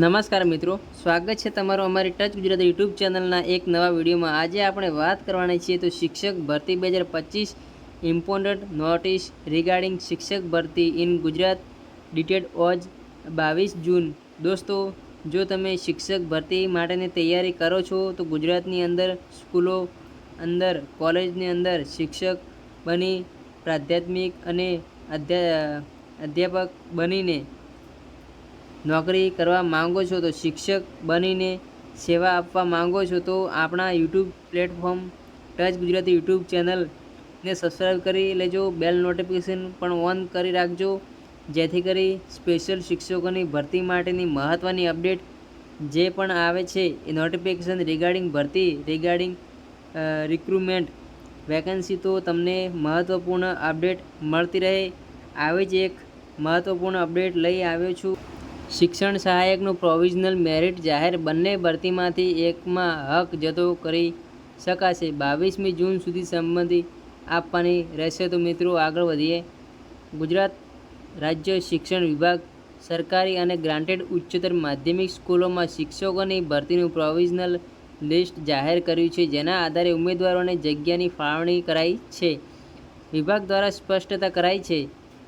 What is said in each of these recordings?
નમસ્કાર મિત્રો, સ્વાગત છે તમારું અમારી ટચ ગુજરાતી યુટ્યુબ ચેનલના એક નવા વિડીયોમાં। આજે આપણે વાત કરવાની છીએ તો શિક્ષક ભરતી 2025 ઇમ્પોર્ટન્ટ નોટિસ રિગાર્ડિંગ શિક્ષક ભરતી ઇન ગુજરાત ડેટેડ ઓજ 22 જૂન। દોસ્તો, જો તમે શિક્ષક ભરતી માટેની તૈયારી કરો છો તો ગુજરાતની અંદર સ્કૂલો અંદર કોલેજની અંદર શિક્ષક બની પ્રાધ્યાત્મિક અને અધ્યાપક બનીને નોકરી કરવા માંગો છો તો શિક્ષક બનીને સેવા આપવા માંગો છો તો આપણા YouTube platform touch Gujarati YouTube ચેનલને સબસ્ક્રાઈબ કરી લેજો। બેલ નોટિફિકેશન પણ ઓન કરી રાખજો, જેથી કરી સ્પેશિયલ શિક્ષકોની ભરતી માટેની મહત્ત્વની અપડેટ જે પણ આવે છે એ નોટિફિકેશન રિગાર્ડિંગ ભરતી રિગાર્ડિંગ રિક્રુટમેન્ટ વેકેન્સી તો તમને મહત્ત્વપૂર્ણ અપડેટ મળતી રહે। આવી જ એક મહત્ત્વપૂર્ણ અપડેટ લઈ આવ્યો છું। શિક્ષણ સહાયકનું પ્રોવિઝનલ મેરિટ જાહેર, બંને ભરતીમાંથી એકમાં હક જતો કરી શકાશે। 22મી જૂન સુધી સંમતિ આપવાની રહેશે। તો મિત્રો આગળ વધીએ। ગુજરાત રાજ્ય શિક્ષણ વિભાગ સરકારી અને ગ્રાન્ટેડ ઉચ્ચતર માધ્યમિક સ્કૂલોમાં શિક્ષકોની ભરતીનું પ્રોવિઝનલ લિસ્ટ જાહેર કર્યું છે, જેના આધારે ઉમેદવારોને જગ્યાની ફાળવણી કરાઈ છે। વિભાગ દ્વારા સ્પષ્ટતા કરાઈ છે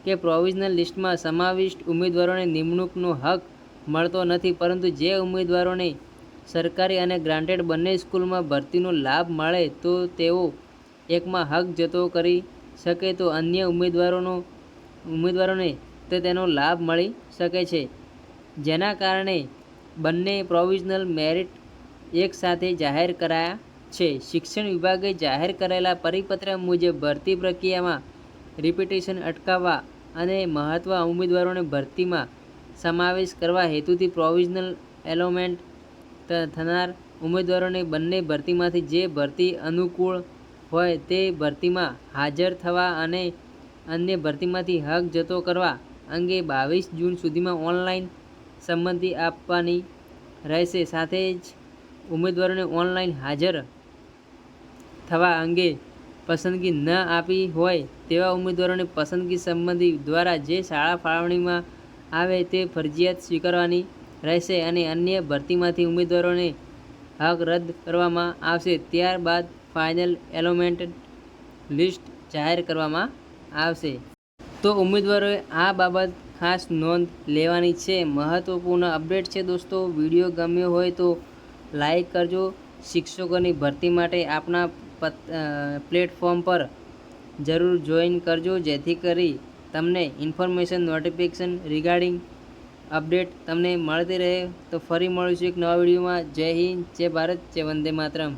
કે પ્રોવિઝનલ લિસ્ટમાં સમાવિષ્ટ ઉમેદવારોને નિમણૂકનો હક મળતો નથી, પરંતુ જે ઉમેદવારોને સરકારી અને ગ્રાન્ટેડ બંને સ્કૂલમાં ભરતીનો લાભ મળે તો તેઓ એકમાં હક જતો કરી શકે તો અન્ય ઉમેદવારોને તેનો લાભ મળી શકે છે, જેના કારણે બંને પ્રોવિઝનલ મેરિટ એક સાથે જાહેર કરાયા છે। શિક્ષણ વિભાગે જાહેર કરેલા પરિપત્ર મુજબ ભરતી પ્રક્રિયામાં રિપીટેશન અટકાવવા અને મહત્વ ઉમેદવારોને ભરતીમાં સમાવેશ કરવા હેતુથી પ્રોવિઝનલ એલોમેન્ટ થનાર ઉમેદવારોને બંને ભરતીમાંથી જે ભરતી અનુકૂળ હોય તે ભરતીમાં હાજર થવા અને અન્ય ભરતીમાંથી હક જતો કરવા અંગે 22 જૂન સુધીમાં ઓનલાઈન સંમતિ આપવાની રહેશે। સાથે જ ઉમેદવારોને ઓનલાઈન હાજર થવા અંગે પસંદગી ન આપી હોય તેવા ઉમેદવારોને પસંદગી સંમતિ દ્વારા જે શાળા ફાળવણીમાં આવે તે ફરજિયાત સ્વીકારવાની રહેશે અને અન્ય ભરતીમાંથી ઉમેદવારોને હક રદ કરવામાં આવશે। ત્યારબાદ ફાઇનલ એલોમેન્ટ લિસ્ટ જાહેર કરવામાં આવશે। તો ઉમેદવારોએ આ બાબત ખાસ નોંધ લેવાની છે। મહત્વપૂર્ણ અપડેટ છે દોસ્તો। વિડીયો ગમ્યો હોય તો લાઈક કરજો। શિક્ષકોની ભરતી માટે આપણા પ્લેટફોર્મ પર જરૂર જોઈન કરજો, જેથી કરી તમને ઇન્ફોર્મેશન નોટિફિકેશન રિગાર્ડિંગ અપડેટ તમને મળતી રહે। તો ફરી મળીશું એક નવા વિડીયોમાં। જય હિન્દ, જય ભારત, જય વંદે માતરમ।